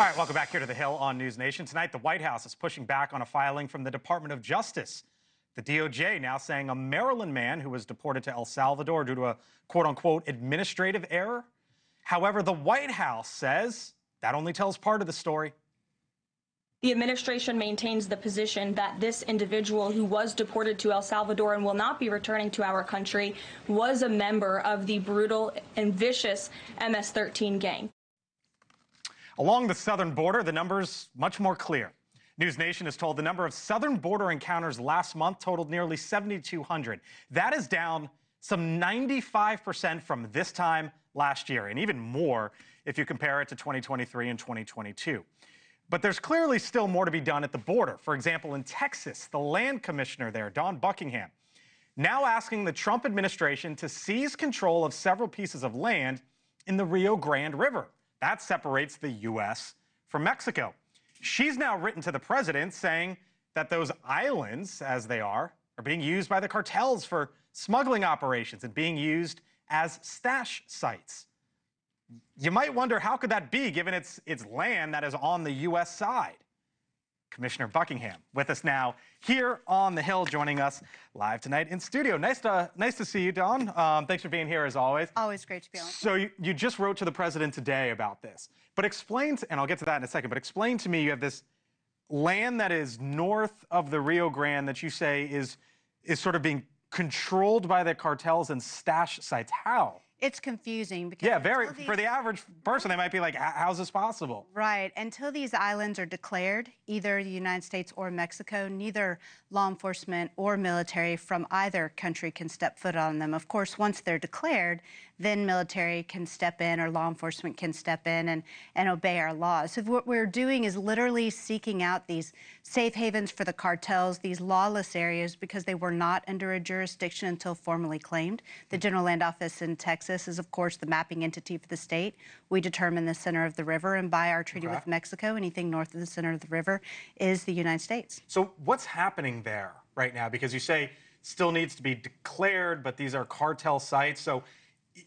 All right, welcome back here to The Hill on NewsNation. Tonight, the White House is pushing back on a filing from the Department of Justice. The DOJ now saying a Maryland man who was deported to El Salvador due to a quote-unquote administrative error. However, the White House says that only tells part of the story. The administration maintains the position that this individual who was deported to El Salvador and will not be returning to our country was a member of the brutal and vicious MS-13 gang. Along the southern border, the number's much more clear. NewsNation is told the number of southern border encounters last month totaled nearly 7,200. That is down some 95% from this time last year, and even more if you compare it to 2023 and 2022. But there's clearly still more to be done at the border. For example, in Texas, the land commissioner there, Dawn Buckingham, now asking the Trump administration to seize control of several pieces of land in the Rio Grande River. That separates the U.S. from Mexico. She's now written to the president saying that those islands, as they are being used by the cartels for smuggling operations and being used as stash sites. You might wonder, how could that be, given it's land that is on the U.S. side? Commissioner Buckingham with us now here on the Hill, joining us live tonight in studio. Nice to see you, Dawn. Thanks for being here as always. Always great to be on. So you just wrote to the president today about this, but explain, and I'll get to that in a second, but explain to me, you have this land that is north of the Rio Grande that you say is sort of being controlled by the cartels and stash sites. How? It's confusing because for the average person, they might be like, how's this possible? Right. Until these islands are declared, either the United States or Mexico, neither law enforcement or military from either country can step foot on them. Of course, once they're declared, then military can step in or law enforcement can step in and obey our laws. So what we're doing is literally seeking out these safe havens for the cartels, these lawless areas, because they were not under a jurisdiction until formally claimed. The General Land Office in Texas is, of course, the mapping entity for the state. We determine the center of the river, and by our treaty with Mexico, anything north of the center of the river is the United States. So what's happening there right now? Because you say still needs to be declared, but these are cartel sites. So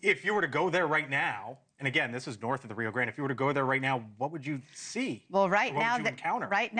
if you were to go there right now, and again, this is north of the Rio Grande, if you were to go there right now, what would you see? Well, right now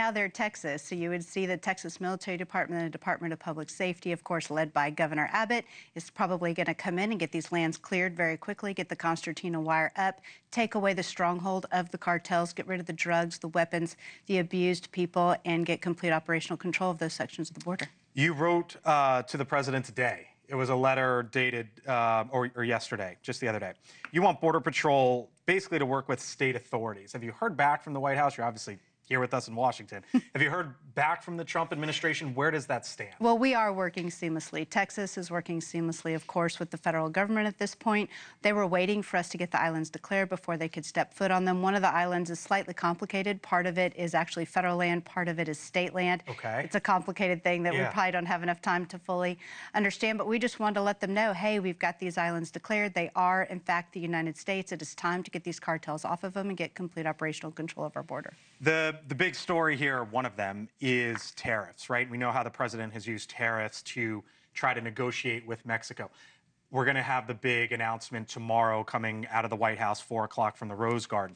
they're Texas. So you would see the Texas Military Department and the Department of Public Safety, of course, led by Governor Abbott, is probably going to come in and get these lands cleared very quickly, get the concertina wire up, take away the stronghold of the cartels, get rid of the drugs, the weapons, the abused people, and get complete operational control of those sections of the border. You wrote to the president today. It was a letter dated or yesterday, just the other day. You want Border Patrol basically to work with state authorities. Have you heard back from the White House? You're obviously here with us in Washington. Have you heard back from the Trump administration? Where does that stand? Well, we are working seamlessly. Texas is working seamlessly, of course, with the federal government at this point. They were waiting for us to get the islands declared before they could step foot on them. One of the islands is slightly complicated. Part of it is actually federal land. Part of it is state land. Okay. It's a complicated thing that we probably don't have enough time to fully understand, but we just wanted to let them know, hey, we've got these islands declared. They are, in fact, the United States. It is time to get these cartels off of them and get complete operational control of our border. The big story here, one of them, is tariffs, right? We know how the president has used tariffs to try to negotiate with Mexico. We're going to have the big announcement tomorrow coming out of the White House, 4 o'clock from the Rose Garden.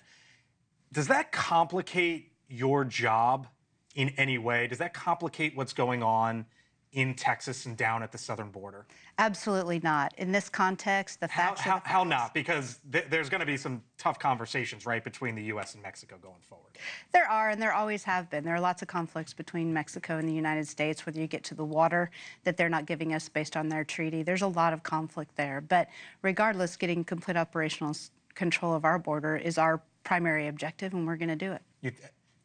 Does that complicate your job in any way? Does that complicate what's going on in Texas and down at the southern border? Absolutely not. In this context, the facts are the facts. How not? Because there's going to be some tough conversations, right, between the U.S. and Mexico going forward. There are, and there always have been. There are lots of conflicts between Mexico and the United States, whether you get to the water that they're not giving us based on their treaty. There's a lot of conflict there. But regardless, getting complete operational control of our border is our primary objective, and we're going to do it.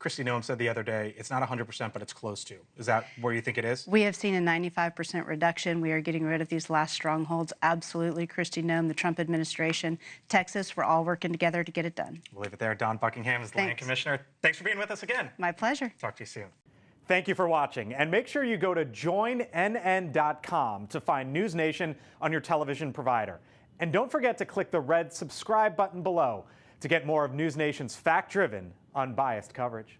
Kristi Noem said the other day, it's not 100%, but it's close to. Is that where you think it is? We have seen a 95% reduction. We are getting rid of these last strongholds. Absolutely. Kristi Noem, the Trump administration, Texas, we're all working together to get it done. We'll leave it there. Dawn Buckingham is the land commissioner. Thanks for being with us again. My pleasure. Talk to you soon. Thank you for watching. And make sure you go to joinnn.com to find NewsNation on your television provider. And don't forget to click the red subscribe button below to get more of NewsNation's fact-driven, unbiased coverage.